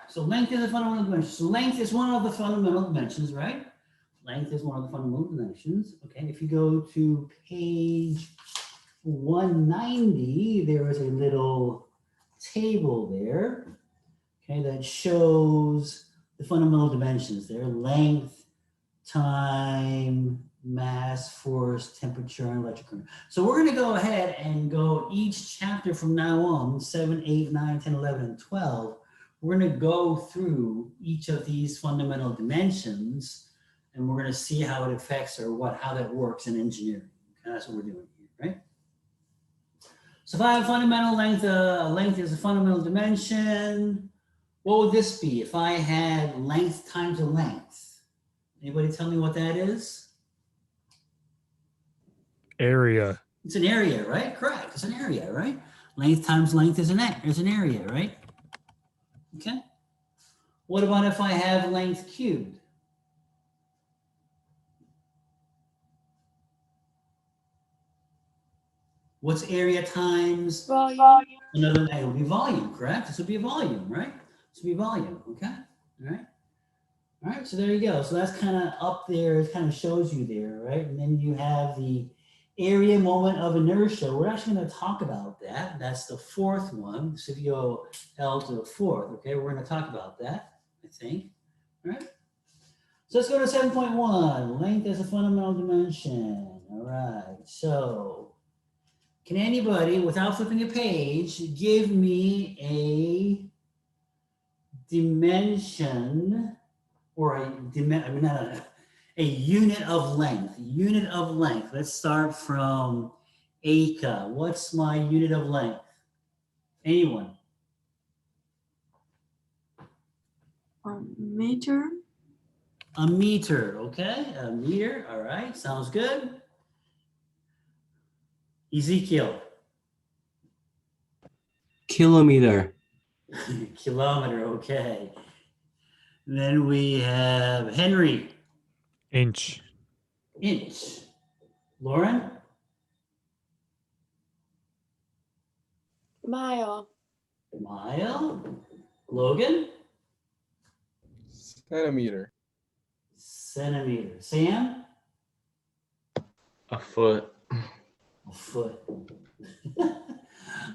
So length is a fundamental dimension. So length is one of the fundamental dimensions, right? Length is one of the fundamental dimensions. Okay, if you go to page 190, there is a little table there, okay, that shows the fundamental dimensions there: length, time, mass, force, temperature, and electric current. So we're going to go ahead and go each chapter from now on, 7, 8, 9, 10, 11, and 12. We're going to go through each of these fundamental dimensions, and we're going to see how it affects or how that works in engineering. Okay, that's what we're doing here, right? So if I have fundamental length, length is a fundamental dimension. What would this be if I had length times a length? Anybody tell me what that is? Area. It's an area, right? Correct. It's an area, right? Length times length is an area, right? Okay. What about if I have length cubed? What's area times Volume. another? It would be volume, correct? This would be a volume, right? This would be volume. Okay. All right. All right. So there you go. So that's kind of up there. It kind of shows you there, right? And then you have the area moment of inertia. We're actually going to talk about that. That's the fourth one. So if you go L to the fourth, okay, we're going to talk about that, I think. All right. So let's go to 7.1. Length as a fundamental dimension. All right. So can anybody, without flipping a page, give me a dimension or a unit of length? Unit of length. Let's start from acre. What's my unit of length? Anyone? Meter. A meter, okay? A meter, all right, sounds good. Ezekiel. Kilometer. Kilometer, okay. And then we have Henry. Inch. Inch. Lauren? Mile. Mile. Logan? Centimeter. Centimeter. Sam? A foot. A foot.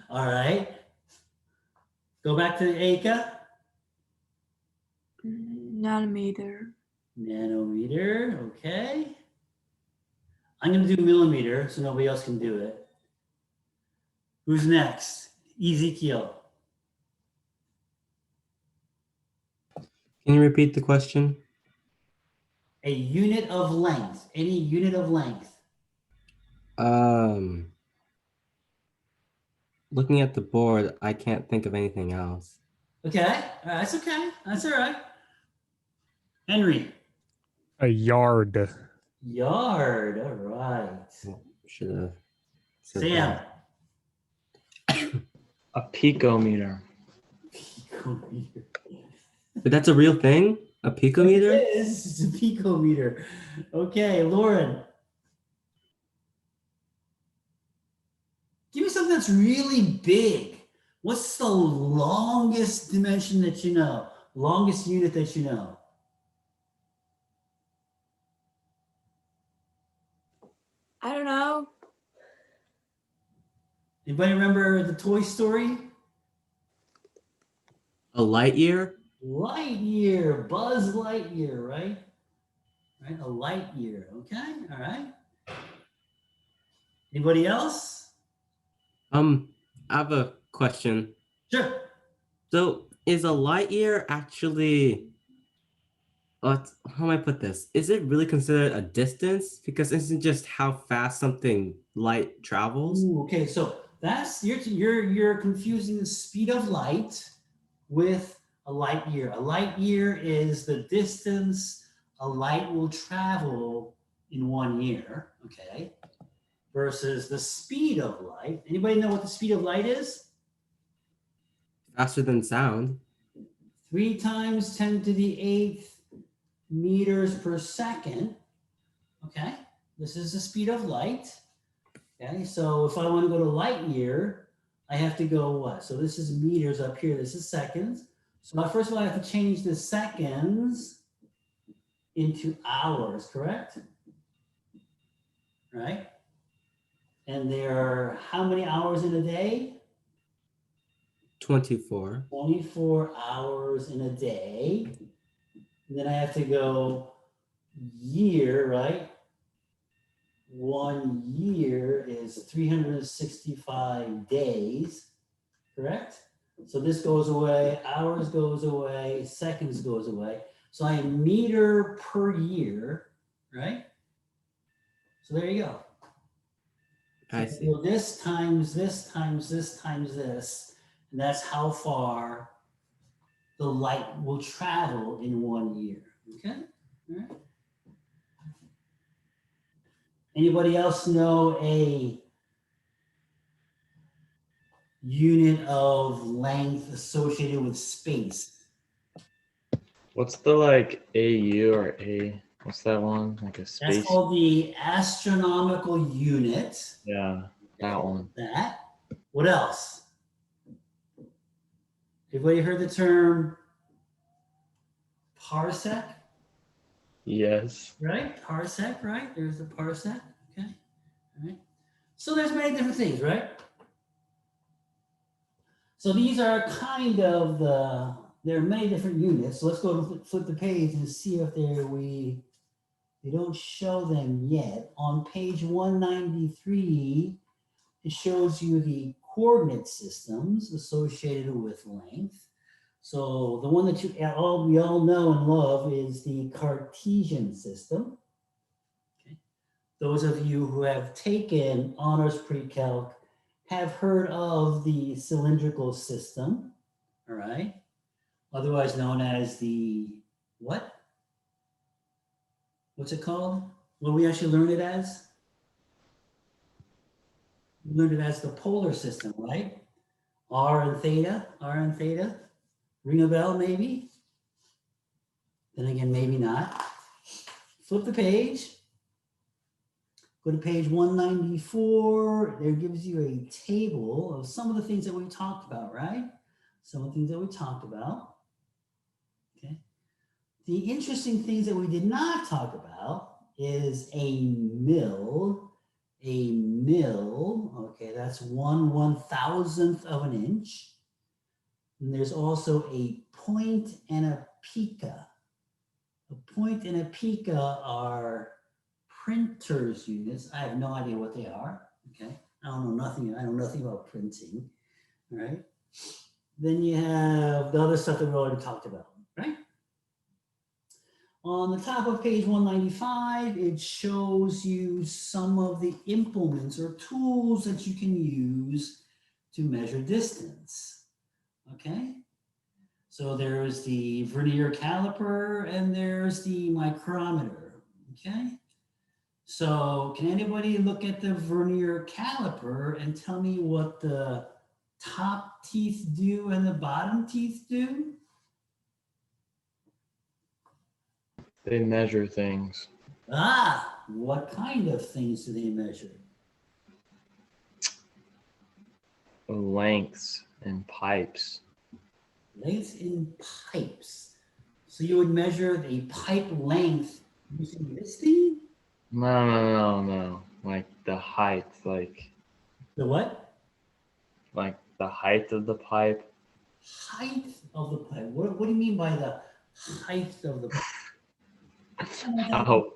All right. Go back to the acre. Nanometer. Nanometer, okay. I'm going to do millimeter so nobody else can do it. Who's next? Ezekiel. Can you repeat the question? A unit of length. Any unit of length. Looking at the board, I can't think of anything else. Okay, that's okay. That's all right. Henry. A yard. Yard, all right. Should have said Sam. that. A picometer. Picometer. But that's a real thing? A picometer? It is. It's a picometer. Okay, Lauren. Give me something that's really big. What's the longest dimension that you know? Longest unit that you know? I don't know. Anybody remember the Toy Story? A light year? Lightyear, Buzz Lightyear, right? Right, a light year. Okay, all right. Anybody else? I have a question. Sure. So is a light year actually, how do I put this? Is it really considered a distance? Because isn't just how fast something light travels? Ooh, okay, so that's you're confusing the speed of light with a light year. A light year is the distance a light will travel in 1 year, okay? Versus the speed of light. Anybody know what the speed of light is? Faster than sound. 3 times 10 to the 8th meters per second. Okay, this is the speed of light. Okay, so if I want to go to light year, I have to go what? So this is meters up here, this is seconds. So first of all, I have to change the seconds into hours, correct? Right? And there are how many hours in a day? 24. 24 hours in a day. And then I have to go year, right? 1 year is 365 days, correct? So this goes away, hours goes away, seconds goes away. So I am meter per year, right? So there you go. I So see. go this times this times this times this, and that's how far the light will travel in 1 year. Okay? All right. Anybody else know a unit of length associated with space? What's the like AU or A? What's that one? Like a That's space? called the astronomical unit. Yeah, that one. That. What else? Everybody heard the term parsec? Yes. Right? Parsec, right? There's the parsec. Okay. All right. So there's many different things, right? So these are kind of there are many different units. So let's go and flip the page and see if they don't show them yet. On page 193, it shows you the coordinate systems associated with length. So the one that we all know and love is the Cartesian system. Okay. Those of you who have taken honors pre-calc have heard of the cylindrical system, all right? Otherwise known as the what? What's it called? What do we actually learn it as? We learned it as the polar system, right? R and theta. Ring a bell, maybe? Then again, maybe not. Flip the page. Go to page 194. There gives you a table of some of the things that we talked about, right? Some of the things that we talked about. Okay. The interesting things that we did not talk about is a mill. A mill, okay, that's 1/1000th of an inch. And there's also a point and a pica. A point and a pica are printers units. I have no idea what they are. Okay. I know nothing about printing. All right. Then you have the other stuff that we already talked about, right? On the top of page 195, it shows you some of the implements or tools that you can use to measure distance. Okay. So there's the vernier caliper and there's the micrometer. Okay. So can anybody look at the vernier caliper and tell me what the top teeth do and the bottom teeth do? They measure things. Ah, what kind of things do they measure? Lengths and pipes. Lengths in pipes. So you would measure the pipe length using this thing? No. Like the height, like The what? the height of the pipe. Height of the pipe. What do you mean by the height of the pipe? Oh,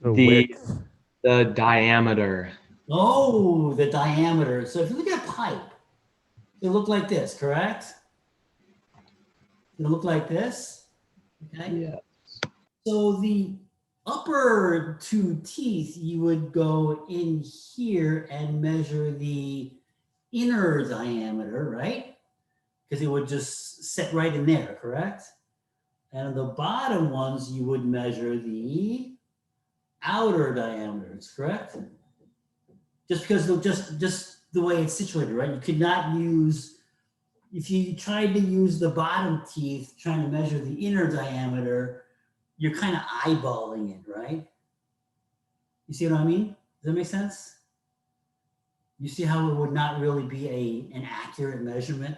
The The- width. the diameter. Oh, the diameter. So if you look at a pipe, it look like this, correct? It look like this. Okay. Yeah. So the upper two teeth, you would go in here and measure the inner diameter, right? Because it would just sit right in there, correct? And the bottom ones, you would measure the outer diameters, correct? Just because just the way it's situated, right? You could not use, if you tried to use the bottom teeth trying to measure the inner diameter, you're kind of eyeballing it, right? You see what I mean? Does that make sense? You see how it would not really be an accurate measurement?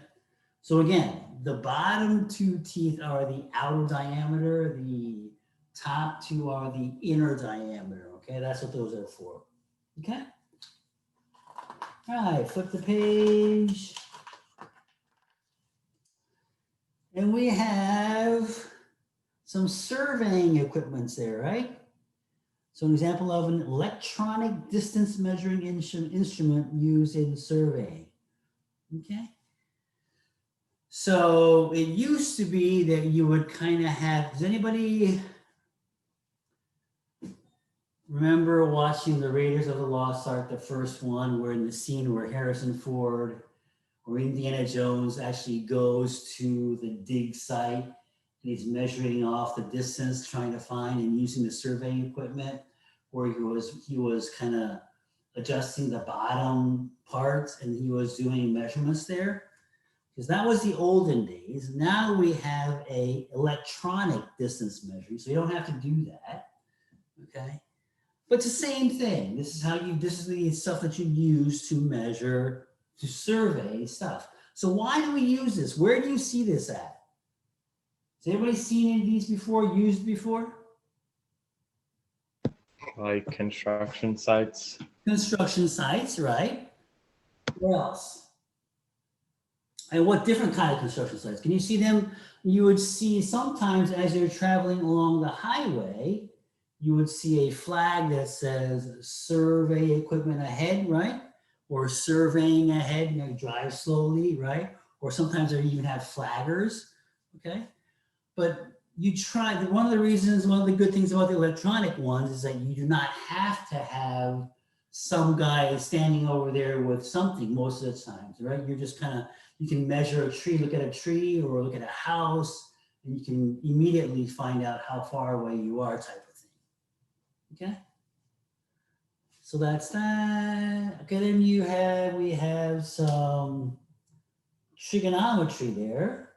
So again, the bottom two teeth are the outer diameter, the top two are the inner diameter, okay? That's what those are for, okay? All right, flip the page. And we have some surveying equipments there, right? So an example of an electronic distance measuring instrument used in surveying, okay? So it used to be that you would kind of have, does anybody remember watching the Raiders of the Lost Ark, the first one, where in the scene where Harrison Ford or Indiana Jones actually goes to the dig site and he's measuring off the distance, trying to find and using the surveying equipment, where he was kind of adjusting the bottom parts and he was doing measurements there? Because that was the olden days. Now we have a electronic distance measuring, so you don't have to do that, okay? But it's the same thing. This is the stuff that you use to measure, to survey stuff. So why do we use this? Where do you see this at? Has anybody seen any of these before, used before? Like construction sites. Construction sites, right? Where else? And what different kind of construction sites? Can you see them? You would see sometimes as you're traveling along the highway, you would see a flag that says survey equipment ahead, right? Or surveying ahead, you know, drive slowly, right? Or sometimes they even have flaggers, okay? But one of the good things about the electronic ones is that you do not have to have some guy standing over there with something most of the times, right? You're just you can measure a tree, look at a tree or look at a house, and you can immediately find out how far away you are type of thing, okay? So that's that. Okay, then we have some trigonometry there.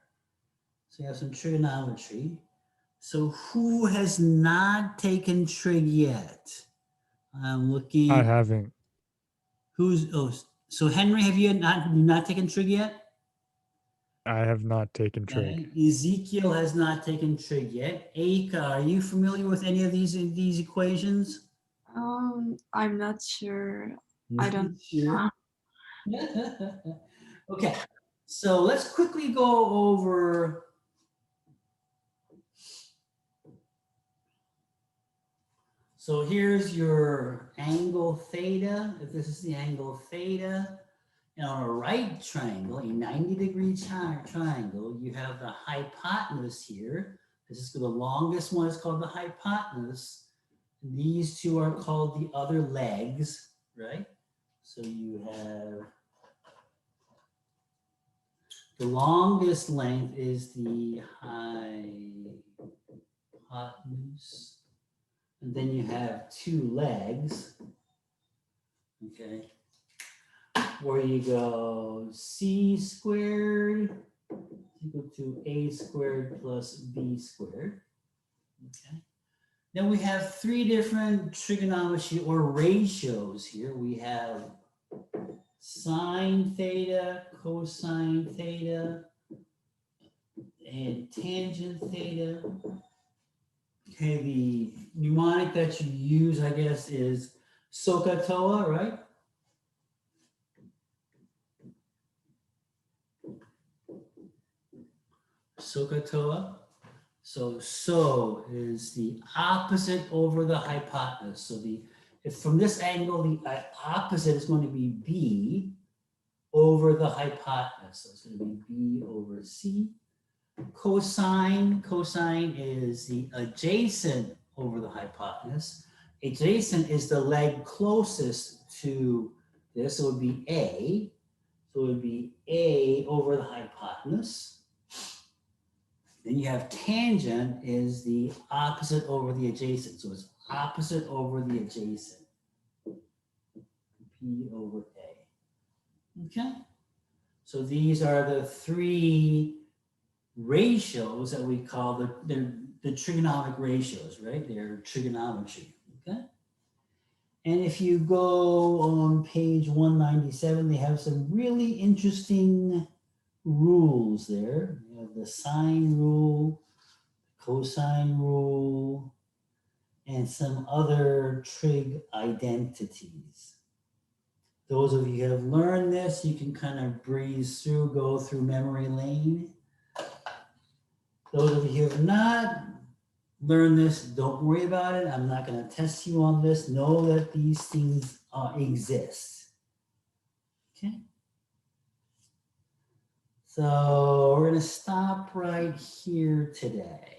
So you have some trigonometry. So who has not taken trig yet? I'm looking. I haven't. So Henry, have you not taken trig yet? I have not taken trig. Okay. Ezekiel has not taken trig yet. Aika, are you familiar with any of these equations? I'm not sure. I don't. Sure. Okay, so let's quickly go over. So here's your angle theta. If this is the angle theta, and on a right triangle, a 90-degree triangle, you have the hypotenuse here. This is the longest one is called the hypotenuse. These two are called the other legs, right? So you have the longest length is the hypotenuse. And then you have two legs, okay, where you go c squared equal to a squared plus b squared, okay. Then we have three different trigonometry or ratios here. We have sine theta, cosine theta, and tangent theta. Okay, the mnemonic that you use, I guess, is SOHCAHTOA, right? SOHCAHTOA. So is the opposite over the hypotenuse. So if from this angle, the opposite is going to be B over the hypotenuse. So it's going to be B over C. Cosine is the adjacent over the hypotenuse. Adjacent is the leg closest to this, so it would be A. So it would be A over the hypotenuse. Then you have tangent is the opposite over the adjacent. So it's opposite over the adjacent. P over A. Okay? So these are the three ratios that we call the trigonomic ratios, right? They're trigonometry, okay? And if you go on page 197, they have some really interesting rules there. You have the sine rule, cosine rule, and some other trig identities. Those of you who have learned this, you can kind of breeze through, go through memory lane. Those of you who have not learned this, don't worry about it. I'm not going to test you on this. Know that these things exist. Okay. So we're going to stop right here today.